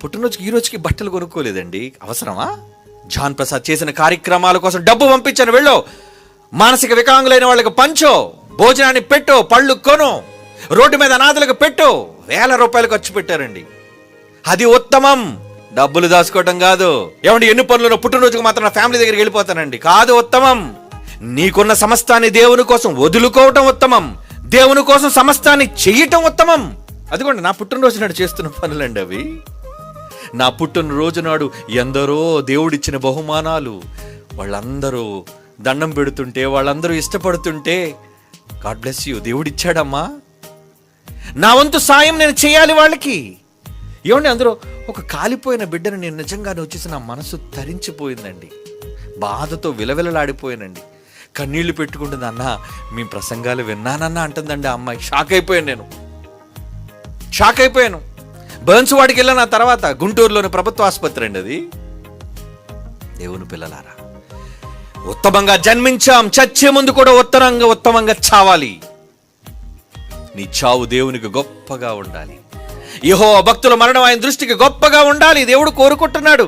పుట్టినరోజుకి ఈ రోజుకి బట్టలు కొనుక్కోలేదండి, అవసరమా? జాన్ ప్రసాద్ చేసిన కార్యక్రమాల కోసం డబ్బు పంపించాను, వెళ్ళు, మానసిక వికలాంగులైన వాళ్ళకి పంచో, భోజనాన్ని పెట్టు, పళ్ళు కొను, రోడ్డు మీద అనాథలకు పెట్టు. వేల రూపాయలు ఖర్చు పెట్టారండి. అది ఉత్తమం, డబ్బులు దాచుకోవటం కాదు. ఏమండి, ఎన్ని పనులను పుట్టినరోజుకు మాత్రం నా ఫ్యామిలీ దగ్గరికి వెళ్ళిపోతానండి, కాదు ఉత్తమం. నీకున్న సమస్తాన్ని దేవుని కోసం వదులుకోవటం ఉత్తమం, దేవుని కోసం సమస్తాన్ని చెయ్యటం ఉత్తమం. అదిగోండి నా పుట్టినరోజు నాడు చేస్తున్న పనులండి అవి. నా పుట్టినరోజు నాడు ఎందరో దేవుడిచ్చిన బహుమానాలు, వాళ్ళందరూ దండం పెడుతుంటే, వాళ్ళందరూ ఇష్టపడుతుంటే, గాడ్ బ్లెస్ యూ, దేవుడిచ్చాడమ్మా, నా వంతు సాయం నేను చేయాలి వాళ్ళకి. ఏమండి, అందులో ఒక కాలిపోయిన బిడ్డను నేను నిజంగానే వచ్చేసి నా మనసు తరించిపోయిందండి, బాధతో విలవిలలాడిపోయానండి. కన్నీళ్లు పెట్టుకుంటుంది, అన్న మీ ప్రసంగాలు విన్నానన్నా అంటుందండి ఆ అమ్మాయి. షాక్ అయిపోయాను. బర్న్స్ వాడికి వెళ్ళిన తర్వాత, గుంటూరులోని ప్రభుత్వ ఆసుపత్రి అండి అది. దేవుని పిల్లలారా, ఉత్తమంగా జన్మించాం, చచ్చే ముందు కూడా ఉత్తమంగా చావాలి. నీ చావు దేవునికి గొప్పగా ఉండాలి. యెహోవా భక్తుల మరణం ఆయన దృష్టికి గొప్పగా ఉండాలి. దేవుడు కోరుకుంటున్నాడు.